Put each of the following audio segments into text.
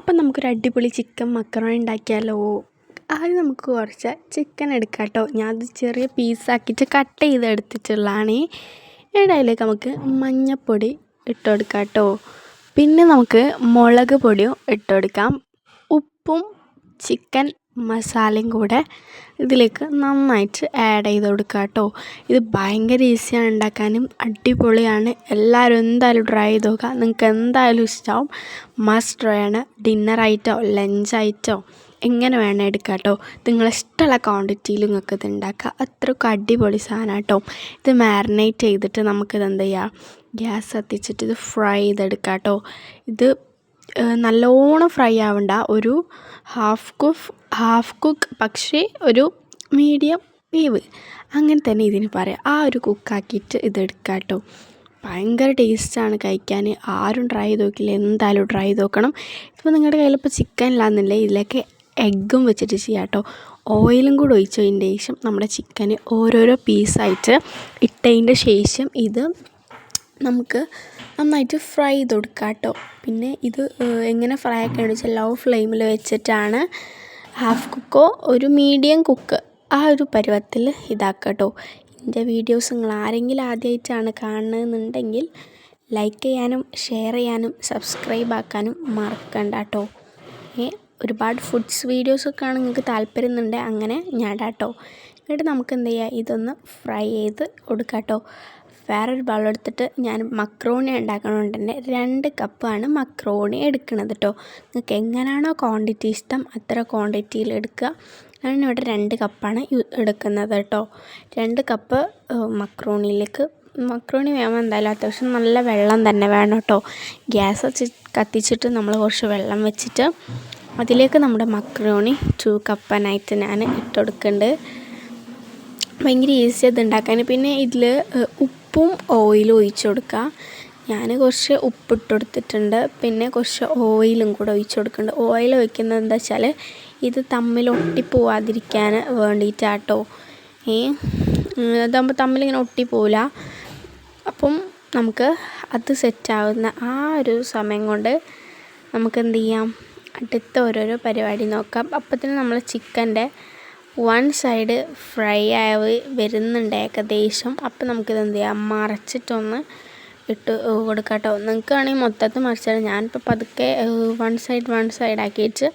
അപ്പം നമുക്കൊരു അടിപൊളി ചിക്കൻ മക്കറോണി ഉണ്ടാക്കിയാലോ. ആദ്യം നമുക്ക് കുറച്ച് ചിക്കൻ എടുക്കാം കേട്ടോ. ഞാനത് ചെറിയ പീസാക്കിയിട്ട് കട്ട് ചെയ്ത് എടുത്തിട്ടുള്ളതാണ്. അതിലേക്ക് നമുക്ക് മഞ്ഞൾപ്പൊടി ഇട്ട് കൊടുക്കാം കേട്ടോ. പിന്നെ നമുക്ക് മുളക് പൊടിയും ഇട്ട് കൊടുക്കാം. ഉപ്പും ചിക്കൻ മസാലയും കൂടെ ഇതിലേക്ക് നന്നായിട്ട് ആഡ് ചെയ്ത് കൊടുക്കുക കേട്ടോ. ഇത് ഭയങ്കര ഈസിയാണ് ഉണ്ടാക്കാനും, അടിപൊളിയാണ്. എല്ലാവരും എന്തായാലും ട്രൈ ചെയ്ത് നോക്കുക. നിങ്ങൾക്ക് എന്തായാലും ഇഷ്ടമാവും. മസ്റ്റ് ട്രൈ ആണ്. ഡിന്നറായിട്ടോ ലഞ്ചായിട്ടോ എങ്ങനെ വേണം എടുക്കാം കേട്ടോ. നിങ്ങളിഷ്ടമുള്ള ക്വാണ്ടിറ്റിയിൽ നിങ്ങൾക്ക് ഇത് ഉണ്ടാക്കുക. അത്രയ്ക്കും അടിപൊളി സാധനം കേട്ടോ. ഇത് മാരിനേറ്റ് ചെയ്തിട്ട് നമുക്കിത് എന്ത് ചെയ്യാം, ഗ്യാസ് കത്തിച്ചിട്ട് ഇത് ഫ്രൈ ചെയ്തെടുക്കാം കേട്ടോ. ഇത് നല്ലോണം ഫ്രൈ ആവണ്ട, ഒരു ഹാഫ് കുക്ക് പക്ഷേ ഒരു മീഡിയം വേവ് അങ്ങനെ തന്നെ ഇതിന് പറയാം. ആ ഒരു കുക്കാക്കിയിട്ട് ഇതെടുക്കാം കേട്ടോ. ഭയങ്കര ടേസ്റ്റാണ് കഴിക്കാൻ. ആരും ട്രൈ ചെയ്ത് നോക്കില്ല, എന്തായാലും ട്രൈ ചെയ്ത് നോക്കണം. ഇപ്പോൾ നിങ്ങളുടെ കയ്യിലിപ്പോൾ ചിക്കൻ ഇല്ലാന്നില്ലേ, ഇതിലേക്ക് എഗ്ഗും വെച്ചിട്ട് ചെയ്യാം കേട്ടോ. ഓയിലും കൂടെ ഒഴിച്ചതിൻ്റെ ശേഷം നമ്മുടെ ചിക്കന് ഓരോരോ പീസായിട്ട് ഇട്ടതിൻ്റെ ശേഷം ഇത് നമുക്ക് നന്നായിട്ട് ഫ്രൈ ചെയ്ത് കൊടുക്കാം കേട്ടോ. പിന്നെ ഇത് എങ്ങനെ ഫ്രൈ ആക്കുകയെന്ന് വെച്ചാൽ ലോ ഫ്ലെയിമിൽ വെച്ചിട്ടാണ്, ഹാഫ് കുക്കോ ഒരു മീഡിയം കുക്ക് ആ ഒരു പരുവത്തിൽ ഇതാക്കുക കേട്ടോ. എൻ്റെ വീഡിയോസ് നിങ്ങൾ ആരെങ്കിലും ആദ്യമായിട്ടാണ് കാണുന്നതെന്നുണ്ടെങ്കിൽ ലൈക്ക് ചെയ്യാനും ഷെയർ ചെയ്യാനും സബ്സ്ക്രൈബ് ആക്കാനും മറക്കണ്ട കേട്ടോ. ഒരുപാട് ഫുഡ്സ് വീഡിയോസൊക്കെയാണ് നിങ്ങൾക്ക് താല്പര്യമുണ്ട്, അങ്ങനെ ഞാടാട്ടോ. എന്നിട്ട് നമുക്ക് എന്ത് ചെയ്യുക, ഇതൊന്ന് ഫ്രൈ ചെയ്ത് കൊടുക്കാം കേട്ടോ. വേറൊരു ബൗളെടുത്തിട്ട് ഞാൻ മക്രോണി ഉണ്ടാക്കണതുകൊണ്ട് തന്നെ 2 കപ്പാണ് മക്രോണി എടുക്കുന്നത് കേട്ടോ. നിങ്ങൾക്ക് എങ്ങനെയാണോ ക്വാണ്ടിറ്റി ഇഷ്ടം അത്ര ക്വാണ്ടിറ്റിയിൽ എടുക്കുക. ഞാനിവിടെ 2 കപ്പാണ് എടുക്കുന്നത് കേട്ടോ. 2 കപ്പ് മക്രോണിയിലേക്ക്, മക്രോണി വേണം എന്തായാലും അത്യാവശ്യം നല്ല വെള്ളം തന്നെ വേണം കേട്ടോ. ഗ്യാസ് കത്തിച്ചിട്ട് നമ്മൾ കുറച്ച് വെള്ളം വെച്ചിട്ട് അതിലേക്ക് നമ്മുടെ മക്രോണി 2 കപ്പനായിട്ട് ഞാൻ ഇട്ട് കൊടുക്കുന്നുണ്ട്. ഭയങ്കര ഈസി അത് ഉണ്ടാക്കാൻ. പിന്നെ ഇതിൽ ഉപ്പും ഓയിലും ഒഴിച്ച് കൊടുക്കുക. ഞാൻ കുറച്ച് ഉപ്പിട്ട് കൊടുത്തിട്ടുണ്ട്, പിന്നെ കുറച്ച് ഓയിലും കൂടെ ഒഴിച്ച് കൊടുക്കുന്നുണ്ട്. ഓയിൽ ഒഴിക്കുന്നത് എന്താ വെച്ചാൽ ഇത് തമ്മിൽ ഒട്ടിപ്പോവാതിരിക്കാൻ വേണ്ടിയിട്ടാട്ടോ. അതാകുമ്പോൾ തമ്മിലിങ്ങനെ ഒട്ടിപ്പോവില്ല. അപ്പം നമുക്ക് അത് സെറ്റാവുന്ന ആ ഒരു സമയം കൊണ്ട് നമുക്ക് എന്ത് ചെയ്യാം, അടുത്ത ഓരോരോ പരിപാടി നോക്കാം. അപ്പത്തിന് നമ്മൾ ചിക്കൻ്റെ 1 സൈഡ് ഫ്രൈ ആയി വരുന്നുണ്ട് ഏകദേശം. അപ്പം നമുക്കിത് എന്ത് ചെയ്യാം, മറച്ചിട്ടൊന്ന് ഇട്ട് കൊടുക്കാം കേട്ടോ. നിങ്ങൾക്ക് വേണമെങ്കിൽ മൊത്തത്തിൽ മറിച്ചാൽ, ഞാനിപ്പോൾ പതുക്കെ 1 സൈഡ് ആക്കിയിട്ട്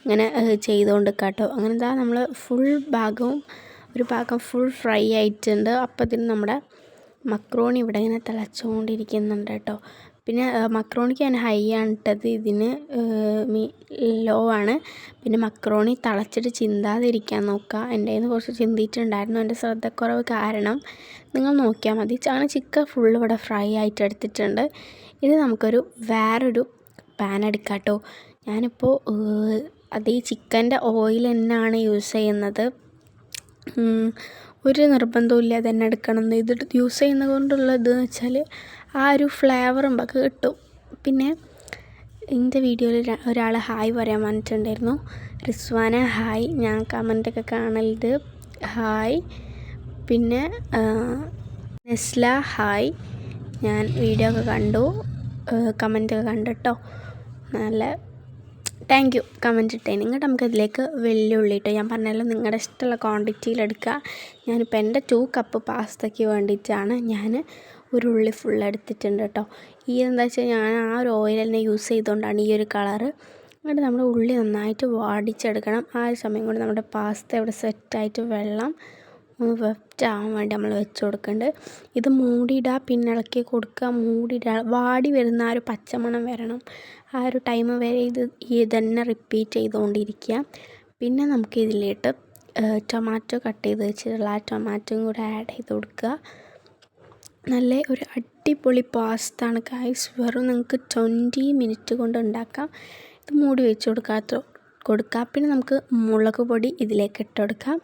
ഇങ്ങനെ ചെയ്തുകൊണ്ട് കേട്ടോ. അങ്ങനെ എന്താ നമ്മൾ ഒരു ഭാഗം ഫുൾ ഫ്രൈ ആയിട്ടുണ്ട്. അപ്പത്തിന് നമ്മുടെ മക്രോണി ഇവിടെ ഇങ്ങനെ തിളച്ചുകൊണ്ടിരിക്കുന്നുണ്ട് കേട്ടോ. പിന്നെ മക്രോണിക്ക് ഞാൻ ഹൈ ആണ് ഇട്ടത്, ഇതിന് ലോ ആണ്. പിന്നെ മക്രോണി തിളച്ചിട്ട് ചിന്താതിരിക്കാൻ നോക്കുക. എൻ്റെ കയ്യിൽ നിന്ന് കുറച്ച് ചിന്തിയിട്ടുണ്ടായിരുന്നു, എൻ്റെ ശ്രദ്ധക്കുറവ് കാരണം. നിങ്ങൾ നോക്കിയാൽ മതി. ചിക്കൻ ഫുള്ള് ഇവിടെ ഫ്രൈ ആയിട്ട് എടുത്തിട്ടുണ്ട്. ഇത് നമുക്കൊരു വേറൊരു പാൻ എടുക്കാം കേട്ടോ. ഞാനിപ്പോൾ അത് ഈ ചിക്കൻ്റെ ഓയിൽ തന്നെയാണ് യൂസ് ചെയ്യുന്നത്. ഒരു നിർബന്ധമില്ല തന്നെ എടുക്കണമെന്ന്. ഇത് യൂസ് ചെയ്യുന്നത് കൊണ്ടുള്ളതെന്ന് വെച്ചാൽ ആ ഒരു ഫ്ലേവറും ഒക്കെ കിട്ടും. പിന്നെ എൻ്റെ വീഡിയോയിൽ ഒരാൾ ഹായ് പറയാൻ വന്നിട്ടുണ്ടായിരുന്നു, റിസ്വാന ഹായ്. ഞാൻ കമൻറ്റൊക്കെ കാണലുണ്ട്, ഹായ്. പിന്നെ നെസ്ല ഹായ്. ഞാൻ വീഡിയോ ഒക്കെ കണ്ടു, കമൻറ്റൊക്കെ കണ്ടു കേട്ടോ. നല്ല താങ്ക് യു കമൻറ്റ് ഇട്ടേന്. ഇങ്ങോട്ട് നമുക്കതിലേക്ക് വെള്ളുള്ളി ഇട്ടോ. ഞാൻ പറഞ്ഞല്ലോ നിങ്ങളുടെ ഇഷ്ടമുള്ള ക്വാണ്ടിറ്റിയിലെടുക്കുക. ഞാനിപ്പോൾ എൻ്റെ 2 കപ്പ് പാസ്തയ്ക്ക് വേണ്ടിയിട്ടാണ് ഞാൻ ഒരു ഉള്ളി ഫുൾ എടുത്തിട്ടുണ്ട് കേട്ടോ. ഈ എന്താ വെച്ചാൽ ഞാൻ ആ ഒരു ഓയിൽ തന്നെ യൂസ് ചെയ്തുകൊണ്ടാണ് ഈ ഒരു കളറ്. എന്നിട്ട് നമ്മുടെ ഉള്ളി നന്നായിട്ട് വാടിച്ചെടുക്കണം. ആ ഒരു സമയം കൊണ്ട് നമ്മുടെ പാസ്ത ഇവിടെ സെറ്റായിട്ട് വെള്ളം വെറ്റാവാൻ വേണ്ടി നമ്മൾ വെച്ച് കൊടുക്കുന്നുണ്ട്. ഇത് മൂടിയിടുക, പിന്നെ ഇളക്കി കൊടുക്കുക, മൂടിയിടുക. വാടി വരുന്ന ആ ഒരു പച്ചമണം വരണം. ആ ഒരു ടൈം വരെ ഇത് തന്നെ റിപ്പീറ്റ് ചെയ്തുകൊണ്ടിരിക്കുക. പിന്നെ നമുക്ക് ഇതിലേക്ക് ടൊമാറ്റോ കട്ട് ചെയ്ത് വെച്ചിട്ടുള്ള ആ ടൊമാറ്റോയും കൂടെ ആഡ് ചെയ്ത് കൊടുക്കുക. നല്ല ഒരു അടിപൊളി പാസ്ത ആണ് ഗൈസ്. വെറും നിങ്ങൾക്ക് 20 മിനിറ്റ് കൊണ്ട് ഉണ്ടാക്കാം. ഇത് മൂടി വെച്ച് കൊടുക്കുക. പിന്നെ നമുക്ക് മുളക് പൊടി ഇതിലേക്ക് ഇട്ട് കൊടുക്കാം.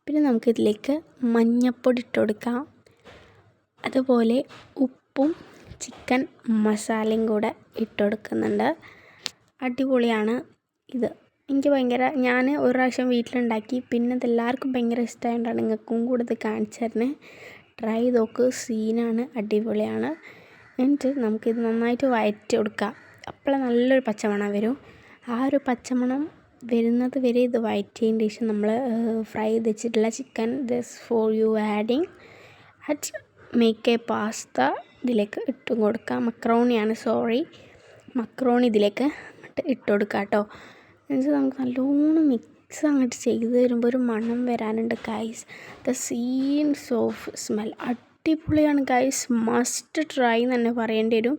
പിന്നെ നമുക്കിതിലേക്ക് മഞ്ഞൾപ്പൊടി ഇട്ട് കൊടുക്കാം. അതുപോലെ ഉപ്പും ചിക്കൻ മസാലയും കൂടെ ഇട്ട് കൊടുക്കുന്നുണ്ട്. അടിപൊളിയാണ് ഇത്. ഞാൻ ഒരു പ്രാവശ്യം വീട്ടിലുണ്ടാക്കി, പിന്നെ ഇതെല്ലാവർക്കും ഭയങ്കര ഇഷ്ടമായതുകൊണ്ടാണ് നിങ്ങൾക്കും കൂടെ ഇത് കാണിച്ചു തരുന്നത്. ട്രൈ ചെയ്ത് നോക്ക്, സീനാണ്, അടിപൊളിയാണ്. എന്നിട്ട് നമുക്കിത് നന്നായിട്ട് വഴറ്റി കൊടുക്കാം. അപ്പോൾ നല്ലൊരു പച്ചമണം വരും. ആ ഒരു പച്ചമണം വരുന്നത് വരെ ഇത് വഴറ്റിയതിന് ശേഷം നമ്മൾ ഫ്രൈ ചെയ്ത് വെച്ചിട്ടുള്ള chicken this for you adding at make A pasta ഇതിലേക്ക് ഇട്ടും കൊടുക്കാം. മക്രോണി ഇതിലേക്ക് ഇട്ട് കൊടുക്കാം കേട്ടോ. എന്നുവെച്ചാൽ നമുക്ക് നല്ലോണം മിക്സ് അങ്ങോട്ട് ചെയ്ത് വരുമ്പോൾ ഒരു മണം വരാനുണ്ട് guys. The scenes of smell അടിപൊളിയാണ് ഗൈസ്. മസ്റ്റ് ട്രൈ എന്ന് തന്നെ പറയേണ്ടി വരും.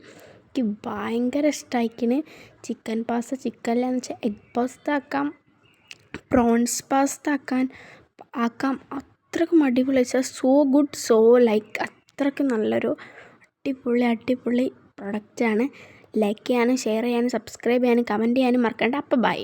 എനിക്ക് ഭയങ്കര ഇഷ്ടമായിക്കിന് ചിക്കൻ പാസ്ത. ചിക്കനിലാന്ന് വെച്ചാൽ എഗ് പാസ്ത ആക്കാം, പ്രോൺസ് പാസ്ത ആക്കാം. അത്രയ്ക്കും അടിപൊളി വെച്ചാൽ സോ ഗുഡ്, സോ ലൈക്ക് അത്രയ്ക്കും നല്ലൊരു അടിപൊളി പ്രൊഡക്റ്റാണ്. ലൈക്ക് ചെയ്യാനും ഷെയർ ചെയ്യാനും സബ്സ്ക്രൈബ് ചെയ്യാനും കമൻറ്റ് ചെയ്യാനും മറക്കണ്ട. അപ്പോൾ ബൈ.